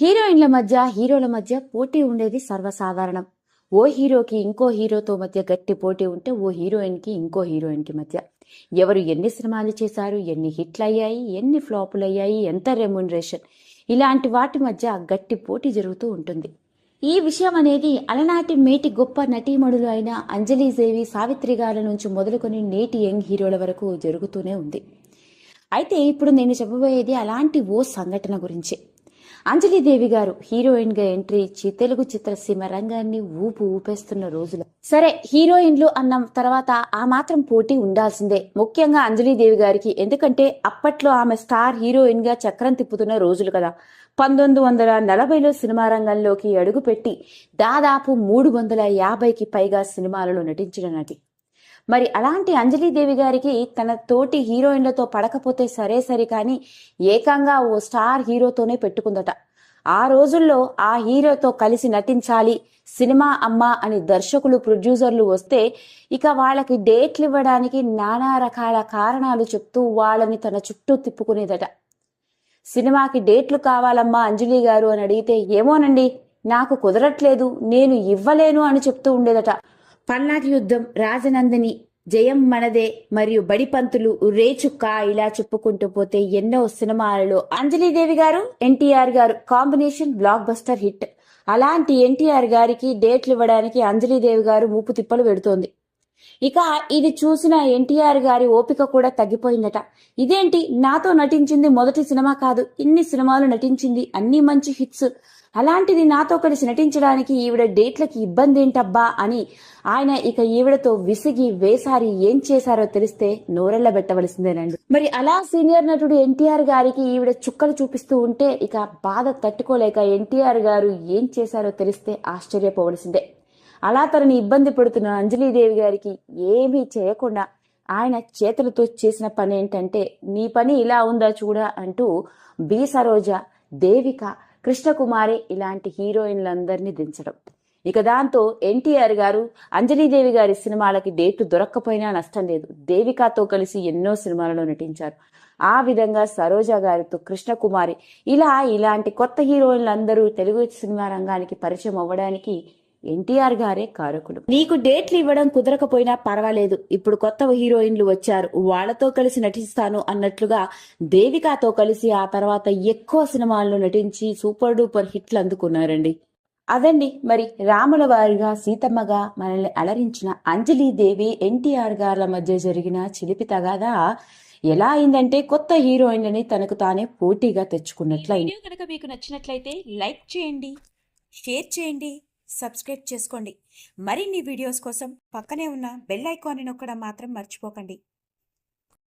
హీరోయిన్ల మధ్య హీరోల మధ్య పోటీ ఉండేది సర్వసాధారణం. ఓ హీరోకి ఇంకో హీరోతో మధ్య గట్టి పోటీ ఉంటే ఓ హీరోయిన్కి ఇంకో హీరోయిన్కి మధ్య ఎవరు ఎన్ని సినిమాలు చేశారు, ఎన్ని హిట్లు అయ్యాయి, ఎన్ని ఫ్లాపులు అయ్యాయి, ఎంత రెమ్యునరేషన్, ఇలాంటి వాటి మధ్య గట్టి పోటీ జరుగుతూ ఉంటుంది. ఈ విషయం అనేది అలనాటి మేటి గొప్ప నటీమణులు అయిన అంజలీదేవి, సావిత్రి గారి నుంచి మొదలుకొని నేటి యంగ్ హీరోల వరకు జరుగుతూనే ఉంది. అయితే ఇప్పుడు నేను చెప్పబోయేది అలాంటి ఓ సంఘటన గురించి. అంజలీదేవి గారు హీరోయిన్ గా ఎంట్రీ ఇచ్చి తెలుగు చిత్రసీమ రంగాన్ని ఊపేస్తున్న రోజులు. సరే, హీరోయిన్లు అన్న తర్వాత ఆ మాత్రం పోటీ ఉండాల్సిందే, ముఖ్యంగా అంజలీదేవి గారికి. ఎందుకంటే అప్పట్లో ఆమె స్టార్ హీరోయిన్ గా చక్రం తిప్పుతున్న రోజులు కదా. 1940లో సినిమా రంగంలోకి అడుగుపెట్టి దాదాపు 350కి పైగా సినిమాలలో నటించిన నటి. మరి అలాంటి అంజలీదేవి గారికి తన తోటి హీరోయిన్లతో పడకపోతే సరే కానీ ఏకంగా ఓ స్టార్ హీరోతోనే పెట్టుకుందట. ఆ రోజుల్లో ఆ హీరోతో కలిసి నటించాలి సినిమా అమ్మ అని దర్శకులు, ప్రొడ్యూసర్లు వస్తే ఇక వాళ్ళకి డేట్లు ఇవ్వడానికి నానా రకాల కారణాలు చెప్తూ వాళ్ళని తన చుట్టూ తిప్పుకునేదట. సినిమాకి డేట్లు కావాలమ్మా అంజలి గారు అని అడిగితే ఏమోనండి నాకు కుదరట్లేదు, నేను ఇవ్వలేను అని చెప్తూ ఉండేదట. పల్నాటి యుద్ధం, రాజనందిని, జయం మనదే మరియు బడిపంతులు, రేచుక్క, ఇలా చెప్పుకుంటూ పోతే ఎన్నో సినిమాలలో అంజలీదేవి గారు, ఎన్టీఆర్ గారు కాంబినేషన్ బ్లాక్ బస్టర్ హిట్. అలాంటి ఎన్టీఆర్ గారికి డేట్లు ఇవ్వడానికి అంజలీదేవి గారు మూపు తిప్పలు పెడుతోంది. ఇక ఇది చూసిన ఎన్టీఆర్ గారి ఓపిక కూడా తగ్గిపోయిందట. ఇదేంటి, నాతో నటించింది మొదటి సినిమా కాదు, ఇన్ని సినిమాలు నటించింది, అన్ని మంచి హిట్స్, అలాంటిది నాతో కలిసి నటించడానికి ఈవిడ డేట్లకి ఇబ్బంది ఏంటబ్బా అని ఆయన ఇక ఈవిడతో విసిగి వేసారి ఏం చేశారో తెలిస్తే నోరెళ్లబెట్టవలసిందేనండి. మరి అలా సీనియర్ నటుడు ఎన్టీఆర్ గారికి ఈవిడ చుక్కలు చూపిస్తూ ఉంటే ఇక బాధ తట్టుకోలేక ఎన్టీఆర్ గారు ఏం చేశారో తెలిస్తే ఆశ్చర్యపోవలసిందే. అలా తనని ఇబ్బంది పెడుతున్న అంజలీదేవి గారికి ఏమీ చేయకుండా ఆయన చేతులతో చేసిన పని ఏంటంటే, నీ పని ఇలా ఉందా చూడ అంటూ బి సరోజ, దేవిక, కృష్ణకుమారి ఇలాంటి హీరోయిన్లందరినీ దించడం. ఇక దాంతో ఎన్టీఆర్ గారు అంజలీదేవి గారి సినిమాలకి డేట్లు దొరక్కపోయినా నష్టం లేదు, దేవికతో కలిసి ఎన్నో సినిమాలలో నటించారు. ఆ విధంగా సరోజ గారితో కృష్ణకుమారి, ఇలాంటి కొత్త హీరోయిన్లందరూ తెలుగు సినిమా రంగానికి పరిచయం అవ్వడానికి ఎన్టీఆర్ గారే కారకులు. నీకు డేట్లు ఇవ్వడం కుదరకపోయినా పర్వాలేదు, ఇప్పుడు కొత్త హీరోయిన్లు వచ్చారు, వాళ్లతో కలిసి నటిస్తాను అన్నట్లుగా దేవికతో కలిసి ఆ తర్వాత ఎక్కువ సినిమాల్లో నటించి సూపర్ డూపర్ హిట్లు అందుకున్నారండి. అదండి మరి రాముల వారిగా, సీతమ్మగా మనల్ని అలరించిన అంజలీదేవి, ఎన్టీఆర్ గార్ల మధ్య జరిగిన చిలిపి తగాదా ఎలా అయిందంటే కొత్త హీరోయిన్లని తనకు తానే పోటీగా తెచ్చుకున్నట్లయింది. కనుక మీకు నచ్చినట్లయితే లైక్ చేయండి, షేర్ చేయండి, సబ్స్క్రైబ్ చేసుకోండి. మరిన్ని వీడియోస్ కోసం పక్కనే ఉన్న బెల్ ఐకాన్ని నొక్కడం మాత్రం మర్చిపోకండి.